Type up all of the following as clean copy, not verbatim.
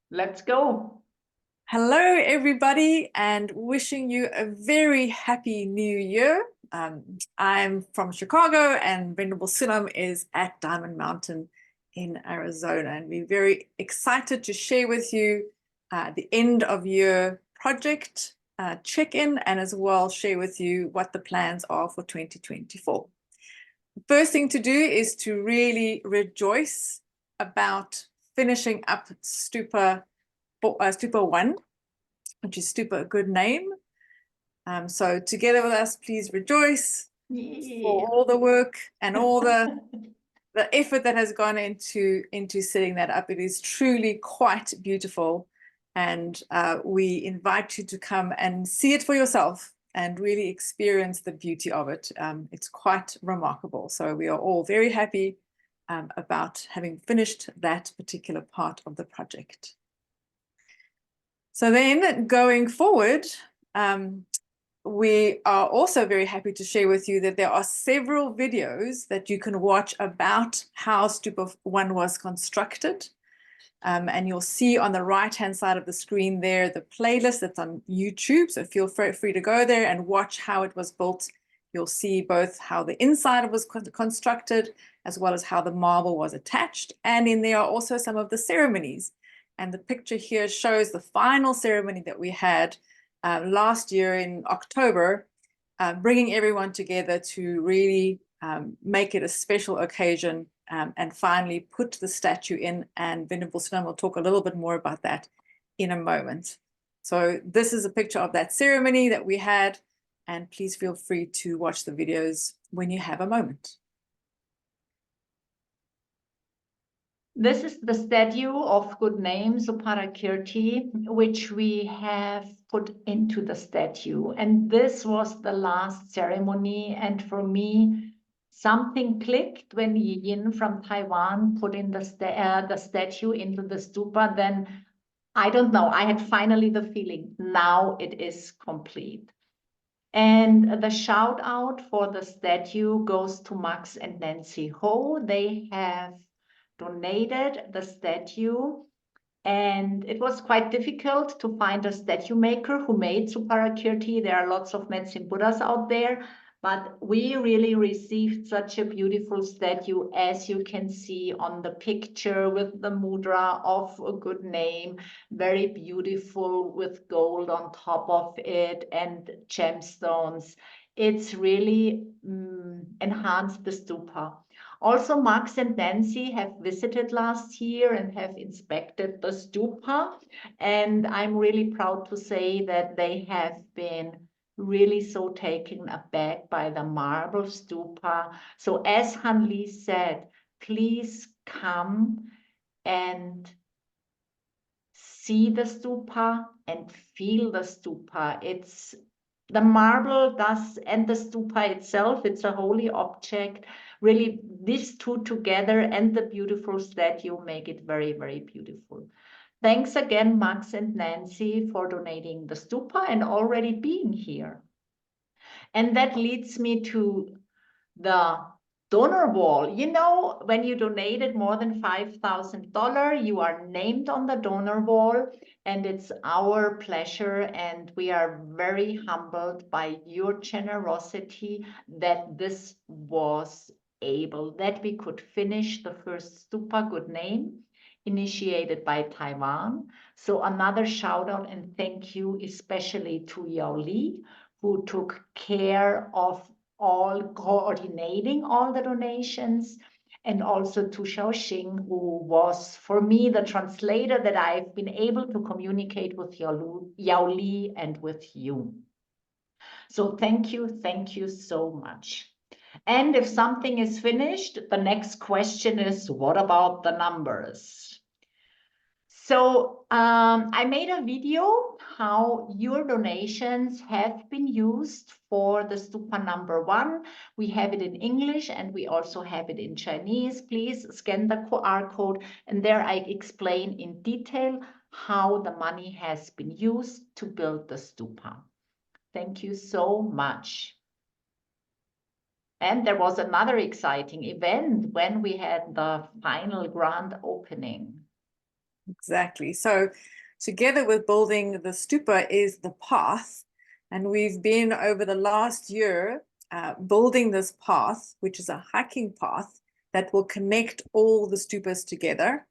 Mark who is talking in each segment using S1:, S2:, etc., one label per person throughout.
S1: Let's go.
S2: Hello, everybody, and wishing you a very happy new year. I'm from Chicago, and Venerable Sunam is at Diamond Mountain in Arizona. And we're very excited to share with you the end of year project check-in, and as well share with you what the plans are for 2024. The first thing to do is to really rejoice about finishing up Stupa 1, which is Stupa, a good name. So together with us, please rejoice for all the work and all the effort that has gone into setting that up. It is truly quite beautiful, and we invite you to come and see it for yourself and really experience the beauty of it. It's quite remarkable. So we are all very happy about having finished that particular part of the project. So then going forward, we are also very happy to share with you that there are several videos that you can watch about how Stupa 1 was constructed. And you'll see on the right-hand side of the screen there, the playlist that's on YouTube. So feel free to go there and watch how it was built. You'll see both how the inside was constructed, as well as how the marble was attached. And in there are also some of the ceremonies. And the picture here shows the final ceremony that we had last year in October, bringing everyone together to really make it a special occasion and finally put the statue in. And Venerable Sunam will talk a little bit more about that in a moment. So this is a picture of that ceremony that we had, and please feel free to watch the videos when you have a moment.
S1: This is the statue of good name, Suparakirti, which we have put into the statue. And this was the last ceremony. And for me, something clicked when Yin from Taiwan put in the statue into the stupa. Then, I don't know, I had finally the feeling, now it is complete. And the shout out for the statue goes to Max and Nancy Ho. They have donated the statue, and it was quite difficult to find a statue maker who made Suparakirti. There are lots of Metsin Buddhas out there, but we really received such a beautiful statue, as you can see on the picture, with the mudra of a good name, very beautiful, with gold on top of it and gemstones. It's really enhanced the stupa. Also, Max and Nancy have visited last year and have inspected the stupa. And I'm really proud to say that they have been really so taken aback by the marble stupa. So as Han Li said, please come and see the stupa and feel the stupa. It's the marble does, and the stupa itself, it's a holy object. Really, these two together and the beautiful statue make it very, very beautiful. Thanks again, Max and Nancy, for donating the stupa and already being here. And that leads me to the donor wall. You know, when you donated more than $5,000, you are named on the donor wall, and it's our pleasure, and we are very humbled by your generosity that this was able, that we could finish the first stupa good name initiated by Taiwan. So another shout out and thank you especially to Yao Li, who took care of all coordinating all the donations, and also to Xiaoxing, who was for me the translator that I've been able to communicate with Yao Li and with you. So thank you so much. And if something is finished, the next question is, what about the numbers? So I made a video how your donations have been used for the stupa number 1. We have it in English and we also have it in Chinese. Please scan the QR code, and there I explain in detail how the money has been used to build the stupa. Thank you so much. And there was another exciting event when we had the final grand opening.
S2: Exactly. So together with building the stupa is the path. And we've been over the last year building this path, which is a hiking path that will connect all the stupas together.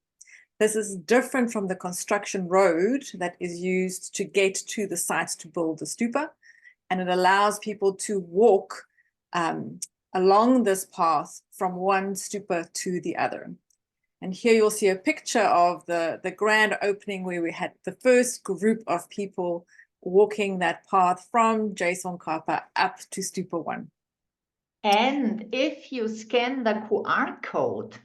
S2: This is different from the construction road that is used to get to the sites to build the stupa. And it allows people to walk along this path from one stupa to the other. And here you'll see a picture of the grand opening where we had the first group of people walking that path from Jason Kappa up to Stupa 1.
S1: And if you scan the QR code,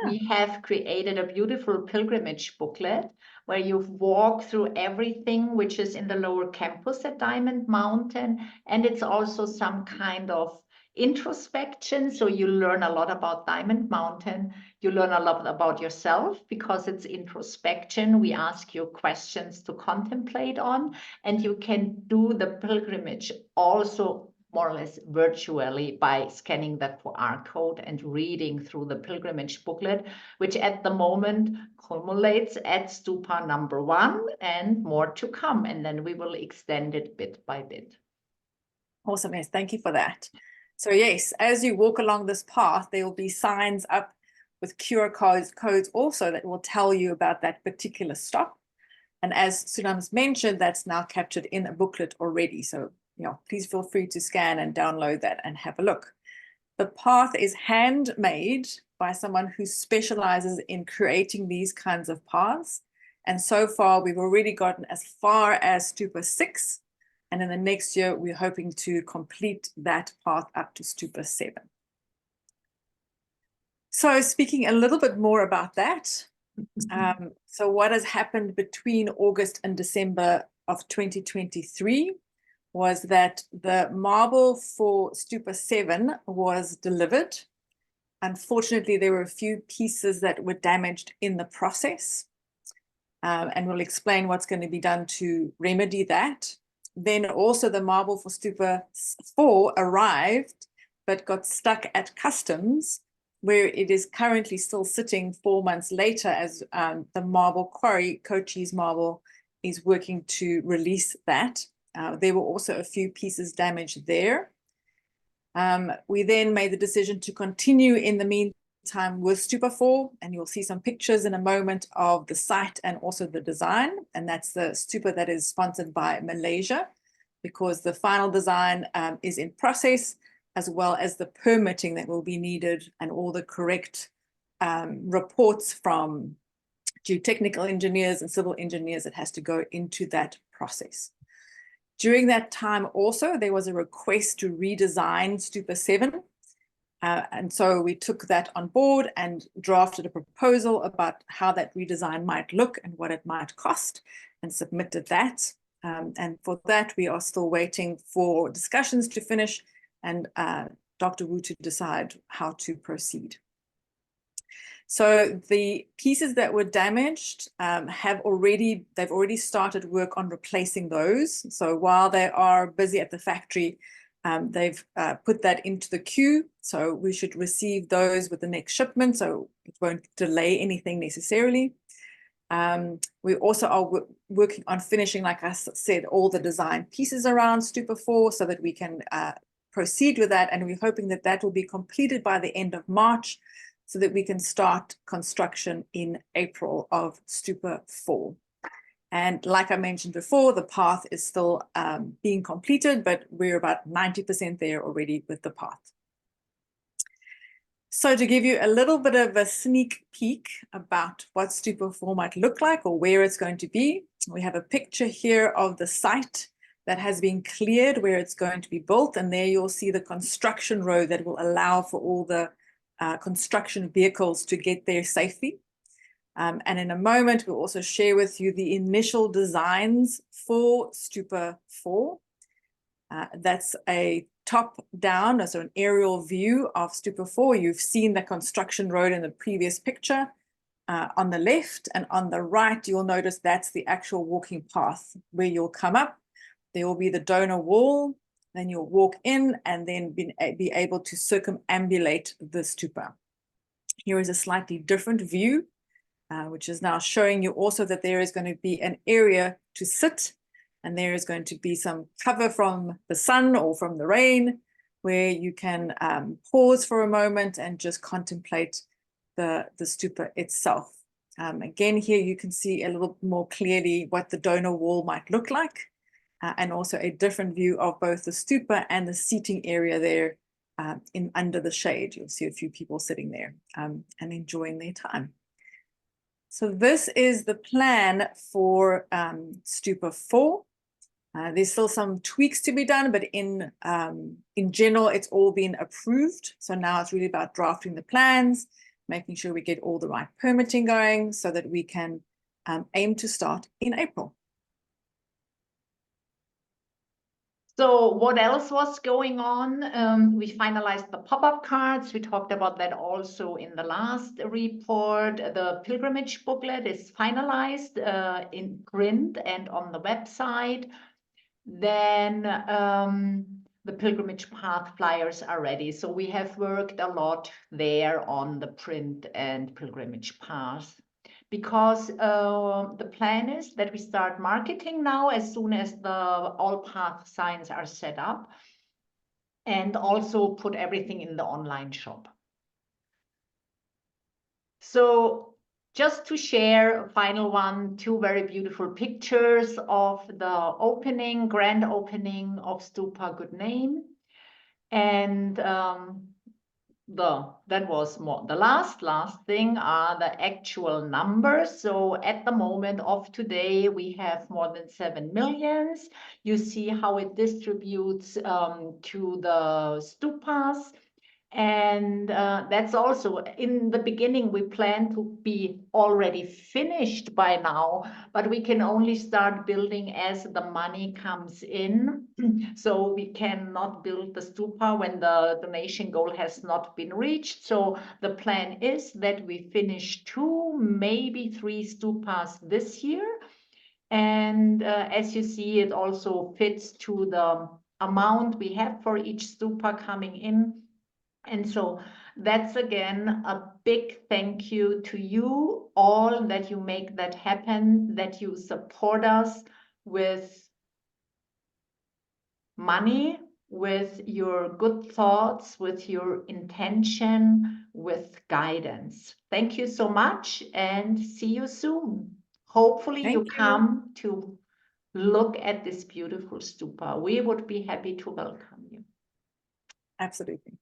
S1: we have created a beautiful pilgrimage booklet where you walk through everything which is in the lower campus at Diamond Mountain. And it's also some kind of introspection. So you learn a lot about Diamond Mountain. You learn a lot about yourself because it's introspection. We ask you questions to contemplate on, and you can do the pilgrimage also more or less virtually by scanning the QR code and reading through the pilgrimage booklet, which at the moment culminates at Stupa number 1 and more to come. And then we will extend it bit by bit.
S2: Awesome. Yes, thank you for that. So yes, as you walk along this path, there will be signs up with QR codes also that will tell you about that particular stop. And as Sunam's mentioned, that's now captured in a booklet already. So please feel free to scan and download that and have a look. The path is handmade by someone who specializes in creating these kinds of paths. And so far, we've already gotten as far as Stupa 6. And in the next year, we're hoping to complete that path up to Stupa 7. So speaking a little bit more about that, so what has happened between August and December of 2023 was that the marble for Stupa 7 was delivered. Unfortunately, there were a few pieces that were damaged in the process. And we'll explain what's going to be done to remedy that. Then also the marble for Stupa 4 arrived, but got stuck at customs, where it is currently still sitting 4 months later as the marble quarry, Cochise Marble, is working to release that. There were also a few pieces damaged there. We then made the decision to continue in the meantime with Stupa 4, and you'll see some pictures in a moment of the site and also the design. And that's the stupa that is sponsored by Malaysia, because the final design is in process, as well as the permitting that will be needed and all the correct reports from geotechnical engineers and civil engineers that has to go into that process. During that time also, there was a request to redesign Stupa 7. And so we took that on board and drafted a proposal about how that redesign might look and what it might cost, and submitted that. And for that, we are still waiting for discussions to finish and Dr. Wu to decide how to proceed. So the pieces that were damaged they've already started work on replacing those. So while they are busy at the factory, they've put that into the queue. So we should receive those with the next shipment, so it won't delay anything necessarily. We also are working on finishing, like I said, all the design pieces around Stupa 4 so that we can proceed with that. And we're hoping that that will be completed by the end of March, so that we can start construction in April of Stupa 4. And like I mentioned before, the path is still being completed, but we're about 90% there already with the path. So to give you a little bit of a sneak peek about what Stupa 4 might look like or where it's going to be, we have a picture here of the site that has been cleared where it's going to be built. And there you'll see the construction road that will allow for all the construction vehicles to get there safely. And in a moment, we'll also share with you the initial designs for Stupa 4. That's a top-down, so an aerial view of Stupa 4. You've seen the construction road in the previous picture. On the left and on the right, you'll notice that's the actual walking path where you'll come up. There will be the donor wall. Then you'll walk in and then be able to circumambulate the stupa. Here is a slightly different view. which is now showing you also that there is going to be an area to sit, and there is going to be some cover from the sun or from the rain, where you can pause for a moment and just contemplate the stupa itself. Again, here you can see a little more clearly what the donor wall might look like, and also a different view of both the stupa and the seating area there in under the shade. You'll see a few people sitting there and enjoying their time. So this is the plan for Stupa 4. There's still some tweaks to be done, but in general, it's all been approved. So now it's really about drafting the plans, making sure we get all the right permitting going so that we can aim to start in April.
S1: So what else was going on? We finalized the pop-up cards. We talked about that also in the last report. The pilgrimage booklet is finalized in print and on the website. Then the pilgrimage path flyers are ready. So we have worked a lot there on the print and pilgrimage path, because the plan is that we start marketing now as soon as the all path signs are set up, and also put everything in the online shop. So just to share a final one, 2 very beautiful pictures of the grand opening of Stupa Good Name. And that was more the last thing are the actual numbers. So at the moment of today, we have more than 7 million. You see how it distributes to the stupas. And that's also, in the beginning, we plan to be already finished by now, but we can only start building as the money comes in. So we cannot build the stupa when the donation goal has not been reached. So the plan is that we finish 2, maybe 3 stupas this year. And as you see, it also fits to the amount we have for each stupa coming in. And so that's again a big thank you to you all that you make that happen, that you support us with money, with your good thoughts, with your intention, with guidance. Thank you so much and see you soon. Hopefully you come to look at this beautiful stupa. We would be happy to welcome you.
S2: Absolutely.